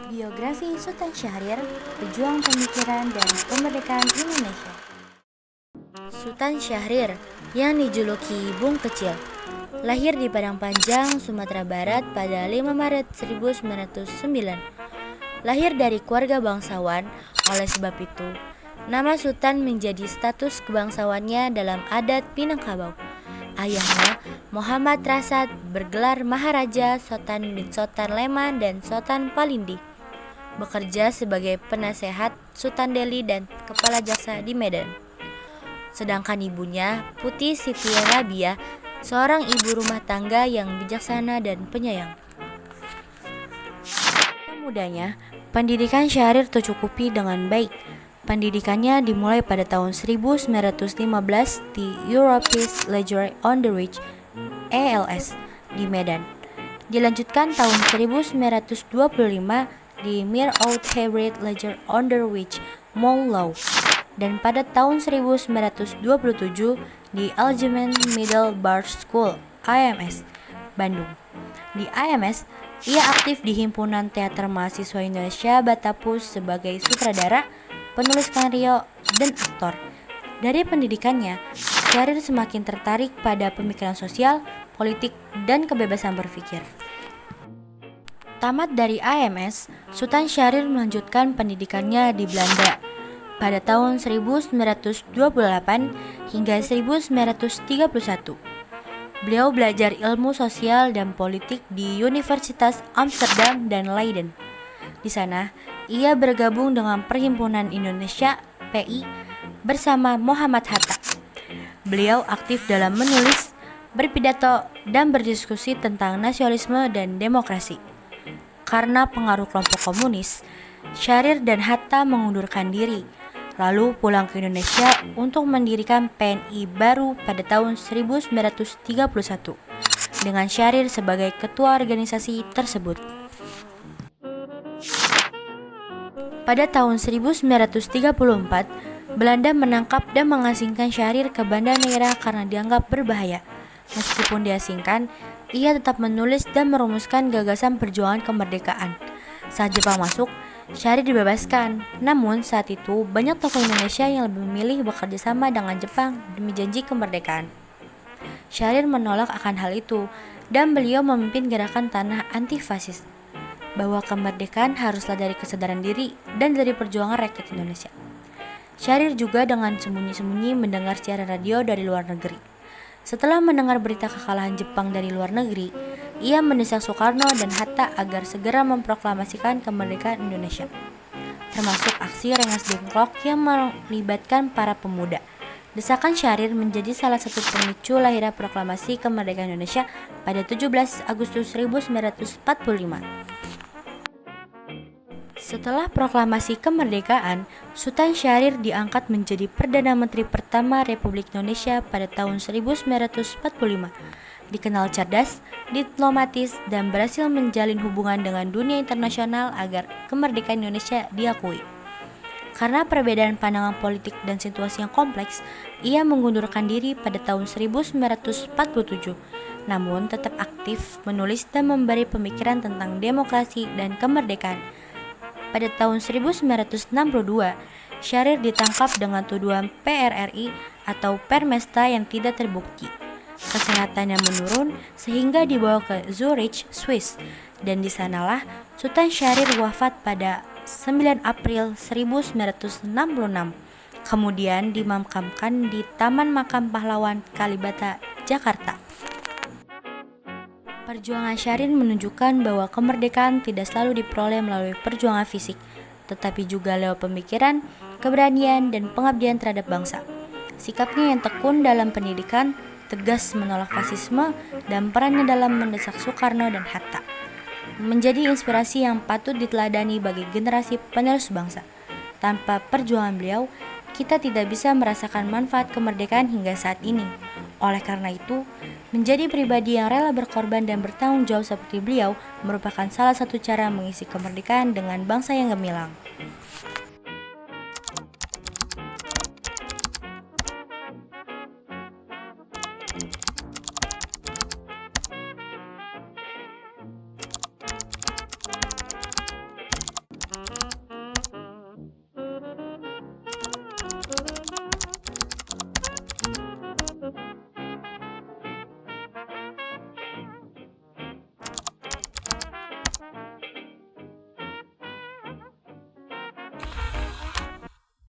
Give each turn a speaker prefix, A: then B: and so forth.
A: Biografi Sultan Syahrir, pejuang pemikiran dan kemerdekaan Indonesia. Sultan Syahrir, yang dijuluki Bung Kecil, lahir di Padang Panjang, Sumatera Barat pada 5 Maret 1909. Lahir dari keluarga bangsawan, oleh sebab itu, nama Sultan menjadi status kebangsawannya dalam adat Minangkabau. Ayahnya, Muhammad Rasad, bergelar Maharaja Sultan bin Sultan Leman dan Sultan Palindi, bekerja sebagai penasehat Sultan Delhi dan kepala jaksa di Medan. Sedangkan ibunya, Putih Siti Rabiah, seorang ibu rumah tangga yang bijaksana dan penyayang. Mudanya, pendidikan Syahrir tercukupi dengan baik. Pendidikannya dimulai pada tahun 1915 di Europees Leisure on the Reach (ELS) di Medan. Dilanjutkan tahun 1925 di Mir Oud Hybrid Leisure on the Reach Moulau, dan pada tahun 1927 di Algemeen Middle Bar School (IMS) Bandung. Di IMS, ia aktif di Himpunan Teater Mahasiswa Indonesia Batapus sebagai sutradara, penulis skenario, dan aktor. Dari pendidikannya, Syahrir semakin tertarik pada pemikiran sosial, politik, dan kebebasan berpikir. Tamat dari IMS, Sultan Syahrir melanjutkan pendidikannya di Belanda pada tahun 1928 hingga 1931. Beliau belajar ilmu sosial dan politik di Universitas Amsterdam dan Leiden. Di sana, ia bergabung dengan Perhimpunan Indonesia (PI) bersama Muhammad Hatta. Beliau aktif dalam menulis, berpidato, dan berdiskusi tentang nasionalisme dan demokrasi. Karena pengaruh kelompok komunis, Syahrir dan Hatta mengundurkan diri, lalu pulang ke Indonesia untuk mendirikan PNI baru pada tahun 1931, dengan Syahrir sebagai ketua organisasi tersebut. Pada tahun 1934, Belanda menangkap dan mengasingkan Syahrir ke Banda Neira karena dianggap berbahaya. Meskipun diasingkan, ia tetap menulis dan merumuskan gagasan perjuangan kemerdekaan. Saat Jepang masuk, Syahrir dibebaskan. Namun saat itu banyak tokoh Indonesia yang lebih memilih bekerja sama dengan Jepang demi janji kemerdekaan. Syahrir menolak akan hal itu, dan beliau memimpin gerakan tanah anti-fasis, bahwa kemerdekaan haruslah dari kesadaran diri dan dari perjuangan rakyat Indonesia. Syahrir juga dengan sembunyi-sembunyi mendengar siaran radio dari luar negeri. Setelah mendengar berita kekalahan Jepang dari luar negeri, ia mendesak Soekarno dan Hatta agar segera memproklamasikan kemerdekaan Indonesia, termasuk aksi Rengas Dengklok yang melibatkan para pemuda. Desakan Syahrir menjadi salah satu pemicu lahirnya proklamasi kemerdekaan Indonesia pada 17 Agustus 1945. Setelah proklamasi kemerdekaan, Sultan Syahrir diangkat menjadi Perdana Menteri pertama Republik Indonesia pada tahun 1945. Dikenal cerdas, diplomatis, dan berhasil menjalin hubungan dengan dunia internasional agar kemerdekaan Indonesia diakui. Karena perbedaan pandangan politik dan situasi yang kompleks, ia mengundurkan diri pada tahun 1947, namun tetap aktif menulis dan memberi pemikiran tentang demokrasi dan kemerdekaan. Pada tahun 1962, Syahrir ditangkap dengan tuduhan PRRI atau Permesta yang tidak terbukti. Kesehatannya menurun sehingga dibawa ke Zurich, Swiss, dan di sanalah Sultan Syahrir wafat pada 9 April 1966. Kemudian dimakamkan di Taman Makam Pahlawan Kalibata, Jakarta. Perjuangan Syahrir menunjukkan bahwa kemerdekaan tidak selalu diperoleh melalui perjuangan fisik, tetapi juga lewat pemikiran, keberanian, dan pengabdian terhadap bangsa. Sikapnya yang tekun dalam pendidikan, tegas menolak fasisme, dan perannya dalam mendesak Soekarno dan Hatta menjadi inspirasi yang patut diteladani bagi generasi penerus bangsa. Tanpa perjuangan beliau, kita tidak bisa merasakan manfaat kemerdekaan hingga saat ini. Oleh karena itu, menjadi pribadi yang rela berkorban dan bertanggung jawab seperti beliau merupakan salah satu cara mengisi kemerdekaan dengan bangsa yang gemilang.